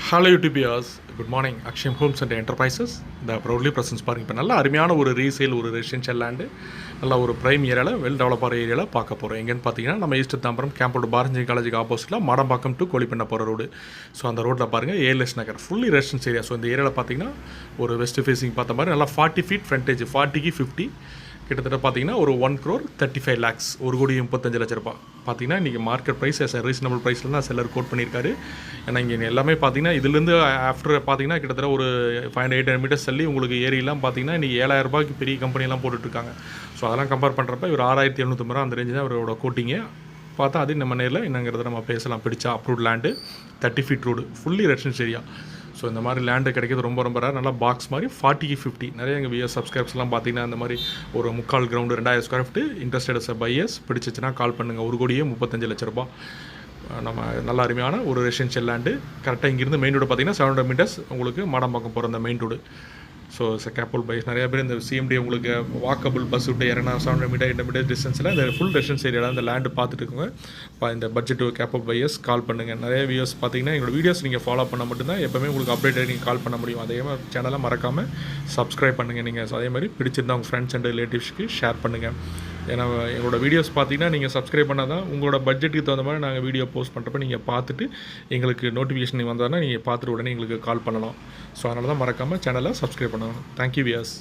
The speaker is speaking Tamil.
Hello YouTubers, good morning. Akshayam homes and enterprises இந்த ப்ரௌட்லி ப்ரெசன்ஸ் பாருங்க. இப்போ நல்ல அருமையான ஒரு ரீசேல், ஒரு ரெசிடென்ஷியல் லேண்டு, நல்லா ஒரு ப்ரைம் ஏரியாவில், வெல் டெவலப்பர் ஏரியாவில் பார்க்க போகிறோம். எங்கேன்னு பார்த்தீங்கன்னா, நம்ம ஈஸ்ட் தாம்பரம் கேம்போட பாரஞ்சி காலேஜுக்கு ஆப்போசிட்டில் மாடம்பாக்கம் டு கோழிப்பண்ண போகிற ரோடு. ஸோ அந்த ரோட்டில் பாருங்கள், ஏஎல்எஸ் நகர், ஃபுல்லி ரெசிடென்ஸ் ஏரியா. ஸோ இந்த ஏரியாவில் பார்த்தீங்கன்னா ஒரு வெஸ்ட் ஃபேஸிங் பார்த்த மாதிரி நல்லா 40 ஃபீட் ஃப்ரண்டேஜ், 40க்கு 50, கிட்டத்தட்ட பார்த்தீங்கன்னா ஒரு 1,35 lakhs, 1,35 லட்சம் பார்த்தீங்கன்னா இன்றைக்கி மார்க்கெட் ப்ரைஸ் ரீசனபிள் ப்ரைஸில் தான் செல்லர் கோட் பண்ணியிருக்காரு. ஏன்னா இங்கே எல்லாமே பார்த்தீங்கன்னா இதுலேருந்து ஆஃப்டர் பார்த்தீங்கன்னா கிட்டத்தட்ட ஒரு 500-800 மீட்டர்ஸ் தள்ளி உங்களுக்கு ஏரியெல்லாம் பார்த்தீங்கன்னா இன்றைக்கி 7,000 ரூபாய்க்கு பெரிய கம்பெனிலாம் போட்டுட்ருக்காங்க. ஸோ அதெல்லாம் கம்பேர் பண்ணுறப்ப இவர் 6,750 அந்த ரேஞ்சு தான் இவரோட கோட்டிங்கு. பார்த்தா அது நம்ம நேரில் என்னங்கிறத நம்ம பேசலாம். பிடிச்சா approved land, 30 feet road, fully residence area. So இந்த மாதிரி லேண்டு கிடைக்கிறது ரொம்ப ரொம்ப ரேர். நல்லா பாக்ஸ் மாதிரி 40க்கு 50. நிறைய எங்கள் விஎஸ் சப்ஸ்கிரைப்ஸ்லாம் பார்த்தீங்கன்னா இந்த மாதிரி ஒரு 3/4 ground 2000 square feet interested buyers பிடிச்சிச்சுன்னா கால் பண்ணுங்கள். 1,35 லட்ச ரூபா. நம்ம நல்ல அருமையான ஒரு ரெசிடென்ஷியல் லேண்டு. கரெக்டாக இங்கேருந்து மெயின் ரோடு பார்த்தீங்கன்னா 700 மீட்டர்ஸ் உங்களுக்கு மாடம்பாக்கம் போகிற அந்த மெயின் ரோடு. ஸோ கேப்பல் பைஸ் நிறைய பேர் இந்த சிஎம்டி உங்களுக்கு வாக்கபிள் பஸ் விட்டு இறங்கினா 700 மீட்டர் 800 மீட்டர் டிஸ்டன்ஸில் இந்த ஃபுல் ரெசிடென்ஸ் ஏரியாவில் இந்த லேண்டு பார்த்துட்டு இருக்குங்க. இந்த பட்ஜெட் கேப்பல் பையர்ஸ் கால் பண்ணுங்கள். நிறைய வியூஸ் பார்த்தீங்கன்னா எங்களோட வீடியோஸ் நீங்கள் ஃபாலோ பண்ண மட்டும்தான் எப்போவுமே உங்களுக்கு அப்டேட் நீங்கள் கால் பண்ண முடியும். அதே மாதிரி சேனலை மறக்காமல் சப்ஸ்கிரைப் பண்ணுங்கள். நீங்கள் அதே மாதிரி பிடிச்சிருந்தா உங்கள் ஃப்ரெண்ட்ஸ் அண்ட் ரிலேட்டிவ்ஸ்க்கு ஷேர் பண்ணுங்கள். ஏன்னா எங்களோட வீடியோஸ் பார்த்தீங்கன்னா நீங்கள் சப்ஸ்கிரைப் பண்ணால் தான் உங்களோட பட்ஜெட்டுக்கு தகுந்த மாதிரி நாங்கள் வீடியோ போஸ்ட் பண்ணுறப்ப நீங்கள் பார்த்துட்டு எங்களுக்கு நோட்டிஃபிகேஷன் வந்தால் நீங்கள் பார்த்துட்டு உடனே எங்களுக்கு கால் பண்ணலாம். ஸோ அதனால தான் மறக்காமல் சேனலை சப்ஸ்கிரைப் பண்ணணும். Thank you wears.